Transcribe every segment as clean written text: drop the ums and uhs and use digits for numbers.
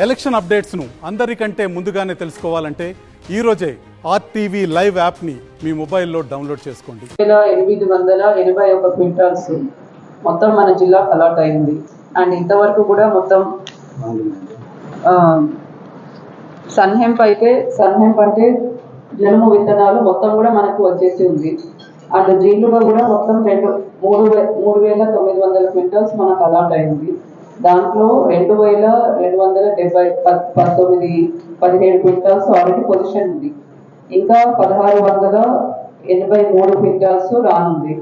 Election అప్డేట్స్ను అందరికంటే ముందుగానే తెలుసుకోవాలంటే ఈరోజే ఆర్టీవీ లైవ్ యాప్ని మీ మొబైల్లో డౌన్లోడ్ చేసుకోండి. 881 క్వింటాల్స్ మొత్తం మన జిల్లాకు అలాట్ అయింది. అండ్ ఇంతవరకు కూడా మొత్తం సన్హెంప్ అంటే జనుము విత్తనాలు మొత్తం కూడా మనకు వచ్చేసి ఉంది. అండ్ జీలుగా కూడా మొత్తం 3,900 క్వింటాల్స్ మనకు అలాట్ అయింది. దాంట్లో 2,217 క్వింటాల్స్ ఆల్రెడీ పొజిషన్ ఉంది. ఇంకా 1,683 క్వింటాల్స్ రానుంది.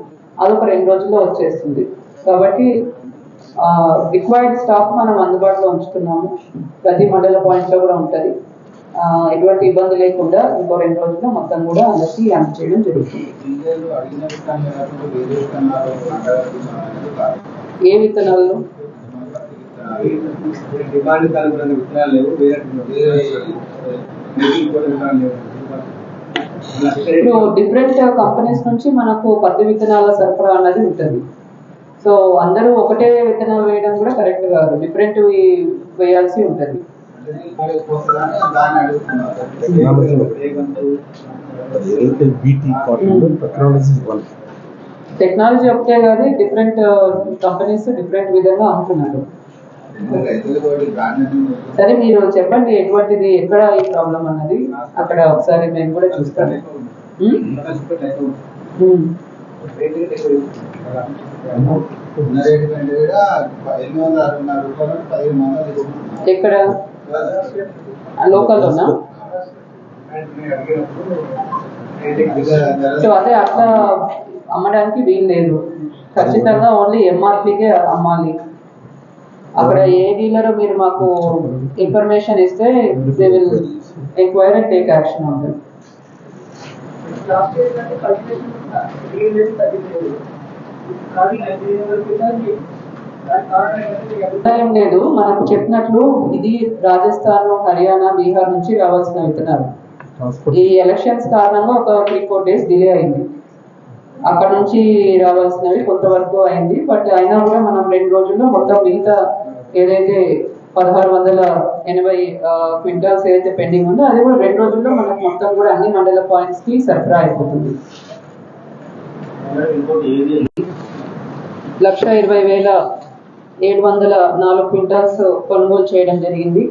అదొక 2 రోజుల్లో వచ్చేస్తుంది. కాబట్టి రిక్వైర్డ్ స్టాక్ మనం అందుబాటులో ఉంచుతున్నాము. ప్రతి మండల పాయింట్లో కూడా ఉంటుంది. ఎటువంటి ఇబ్బంది లేకుండా ఇంకో 2 రోజుల్లో మొత్తం కూడా అందరికీ అందజేయడం జరుగుతుంది. ఏ విత్తనాలు? ఇప్పుడు డిఫరెంట్ కంపెనీస్ నుంచి మనకు పత్తి విత్తనాల సరఫరా అన్నది ఉంటుంది. సో అందరూ ఒకటే విత్తనాలు వేయడం కూడా కరెక్ట్ కాదు, డిఫరెంట్ వేయాల్సి ఉంటుంది. టెక్నాలజీ ఒకటే కాదు, డిఫరెంట్ కంపెనీస్ డిఫరెంట్ విధంగా అమ్ముతున్నారు. సరే, మీరు చెప్పండి ఎటువంటిది, ఎక్కడ ఈ ప్రాబ్లం అన్నది అక్కడ ఒకసారి మేము కూడా చూస్తాము. ఎక్కడ? లోకల్లోనా? సో అదే అట్లా అమ్మడానికి వీలు లేదు. ఖచ్చితంగా ఓన్లీ ఎంఆర్పీకే అమ్మాలి. అక్కడ ఏ డీలర్ మీరు మాకు ఇన్ఫర్మేషన్ ఇస్తే they will enquire and take action on that. ఏం లేదు, మనకు చెప్పినట్లు ఇది రాజస్థాన్, హర్యానా, బీహార్ నుంచి రావాల్సిన విత్తనాలు. ఈ ఎలక్షన్స్ కారణంగా ఒక 3-4 days డిలే అయింది. అక్కడ నుంచి రావాల్సినవి కొంతవరకు అయింది. బట్ అయినా కూడా మనం 2 రోజుల్లో మొత్తం మిగతా ఏదైతే 1,680 క్వింటాల్స్ ఏదైతే పెండింగ్ ఉందో అది కూడా 2 రోజుల్లో మనకు మొత్తం కూడా అన్ని మండల పాయింట్స్ కి సరఫరా అయిపోతుంది. 1,20,704 క్వింటాల్స్ కొనుగోలు చేయడం జరిగింది.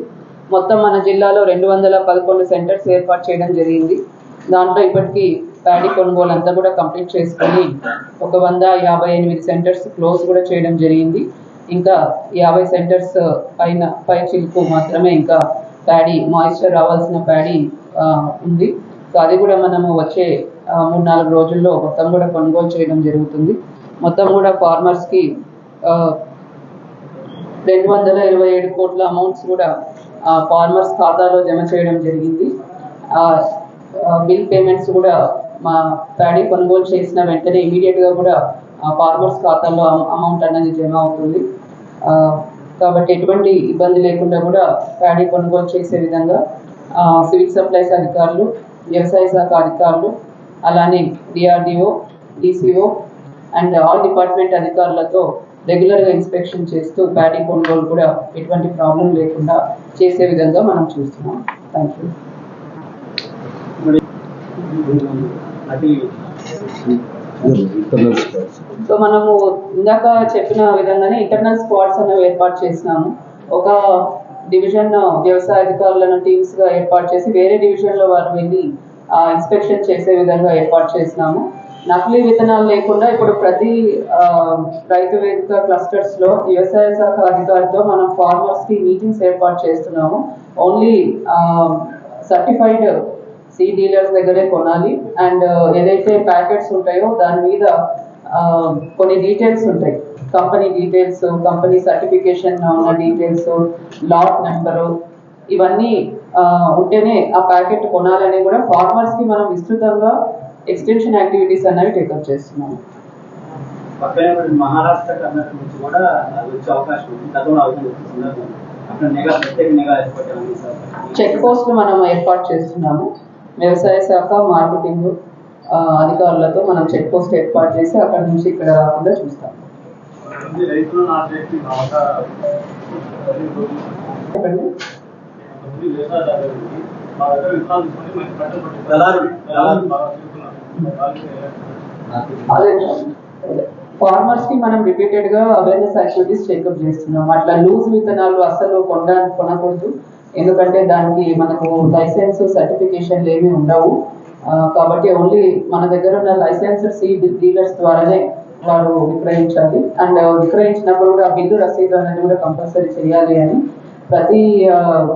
మొత్తం మన జిల్లాలో 211 సెంటర్స్ ఏర్పాటు చేయడం జరిగింది. దాంట్లో ఇప్పటికీ ప్యాడీ కొనుగోలు అంతా కూడా కంప్లీట్ చేసుకొని ఒక 158 సెంటర్స్ క్లోజ్ కూడా చేయడం జరిగింది. ఇంకా 50 సెంటర్స్ పై చిలుకు మాత్రమే ఇంకా ప్యాడీ మాయిశ్చర్ రావాల్సిన ప్యాడీ ఉంది. సో అది కూడా మనము వచ్చే 3-4 రోజుల్లో మొత్తం కూడా కొనుగోలు చేయడం జరుగుతుంది. మొత్తం కూడా ఫార్మర్స్కి 227 కోట్ల అమౌంట్స్ కూడా ఫార్మర్స్ ఖాతాలో జమ చేయడం జరిగింది. బిల్ పేమెంట్స్ కూడా మా ప్యాడీ కొనుగోలు చేసిన వెంటనే ఇమీడియట్గా కూడా ఫార్మర్స్ ఖాతాలో అమౌంట్ అనేది జమ అవుతుంది. కాబట్టి ఎటువంటి ఇబ్బంది లేకుండా కూడా ప్యాడీ కొనుగోలు చేసే విధంగా సివిల్ సప్లైస్ అధికారులు, వ్యవసాయ శాఖ అధికారులు, అలానే DRDO, DCO and all department అధికారులతో రెగ్యులర్గా ఇన్స్పెక్షన్ చేస్తూ ప్యాడీ కొనుగోలు కూడా ఎటువంటి ప్రాబ్లం లేకుండా చేసే విధంగా మనం చూస్తున్నాం. Thank you. సో మనము ఇందాక చెప్పిన విధంగానే ఇంటర్నల్ స్క్వాడ్స్ అనేవి ఏర్పాటు చేసినాము. ఒక డివిజన్ వ్యవసాయ అధికారులను టీమ్స్ గా ఏర్పాటు చేసి వేరే డివిజన్ లో వారు వెళ్ళి ఇన్స్పెక్షన్ చేసే విధంగా ఏర్పాటు చేసినాము. నకిలీ విత్తనాలు లేకుండా ఇప్పుడు ప్రతి రైతు వేదిక క్లస్టర్స్ లో వ్యవసాయ శాఖ అధికారితో మనం ఫార్మర్స్ కి మీటింగ్స్ ఏర్పాటు చేస్తున్నాము. ఓన్లీ సర్టిఫైడ్ సీ డీలర్స్ దగ్గరే కొనాలి. అండ్ ఏదైతే ప్యాకెట్స్ ఉంటాయో దాని మీద కొన్ని డీటెయిల్స్ ఉంటాయి, కంపెనీ డీటెయిల్స్, కంపెనీ సర్టిఫికేషన్ ఉన్న డీటెయిల్స్, లాట్ నెంబరు, ఇవన్నీ ఉంటేనే ఆ ప్యాకెట్ కొనాలని కూడా ఫార్మర్స్ కి మనం విస్తృతంగా ఎక్స్టెన్షన్ యాక్టివిటీస్ అనేవి టేకప్ చేస్తున్నాము. మహారాష్ట్ర కర్ణాటక నుంచి కూడా వచ్చే అవకాశం ఉంది. చెక్ పోస్టులు మనం ఏర్పాటు చేస్తున్నాము. వ్యవసాయ శాఖ, మార్కెటింగ్ అధికారులతో మనం చెక్ పోస్ట్ ఏర్పాటు చేసి అక్కడ నుంచి ఇక్కడ రాకుండా చూస్తాం. చెప్పండి. కొంతమంది వ్యవసాయదారులకి మా దగ్గర విత్తనాలు తీసుకొని మంచి పంటలు పండిస్తారు. దళారులు. బాగా తిరుగుతున్నారు. వాళ్ళకి అదే ఫార్మర్స్ కి మనం రిపీటెడ్ గా అవేర్నెస్ యాక్టివిటీస్ చెకప్ చేస్తున్నాం. అట్లా లూజ్ విత్తనాలు అస్సలు కొనకూడదు, ఎందుకంటే దానికి మనకు లైసెన్స్ సర్టిఫికేషన్లు ఏమీ ఉండవు. కాబట్టి ఓన్లీ మన దగ్గర ఉన్న లైసెన్స్డ్ సీడ్ డీలర్స్ ద్వారానే వారు విక్రయించాలి. అండ్ విక్రయించినప్పుడు కూడా బిల్లు రసీదు అనేది కూడా కంపల్సరీ చేయాలి అని ప్రతి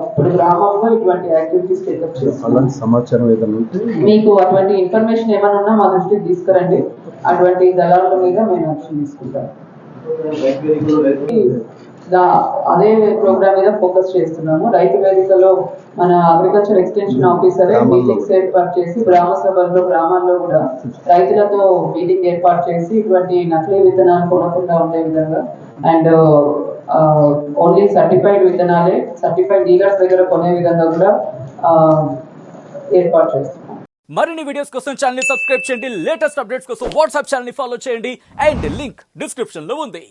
ఇప్పుడు గ్రామంలో ఇటువంటి యాక్టివిటీస్ చెకప్ చేస్తున్నాం. అలాంటి సమాచారం ఏదైనా ఉంటే మీకు అటువంటి ఇన్ఫర్మేషన్ ఏమైనా ఉన్నా మా దృష్టికి తీసుకురండి. అటువంటి దళారుల మీద మేము యాక్షన్ తీసుకుంటాం. అదే ప్రోగ్రామ్ మీద ఫోకస్ చేస్తున్నాము. రైతు వేదికలో మన అగ్రికల్చర్ ఎక్స్టెన్షన్ ఆఫీసరే మీటింగ్స్ ఏర్పాటు చేసి గ్రామ సభల్లో గ్రామాల్లో కూడా రైతులతో మీటింగ్ ఏర్పాటు చేసి ఇటువంటి నకిలీ విత్తనాలు కొనకుండా ఉండే విధంగా అండ్ ఓన్లీ సర్టిఫైడ్ విత్తనాలే సర్టిఫైడ్ డీలర్స్ దగ్గర కొనే విధంగా కూడా ఏర్పాటు చేస్తున్నాం. మరిన్ని వీడియోస్ కోసం ఛానల్ ని సబ్స్క్రైబ్ చేయండి, లేటెస్ట్ అప్డేట్స్ కోసం వాట్సాప్ ఛానల్ ని ఫాలో చేయండి అండ్ లింక్ డిస్క్రిప్షన్ లో ఉంది.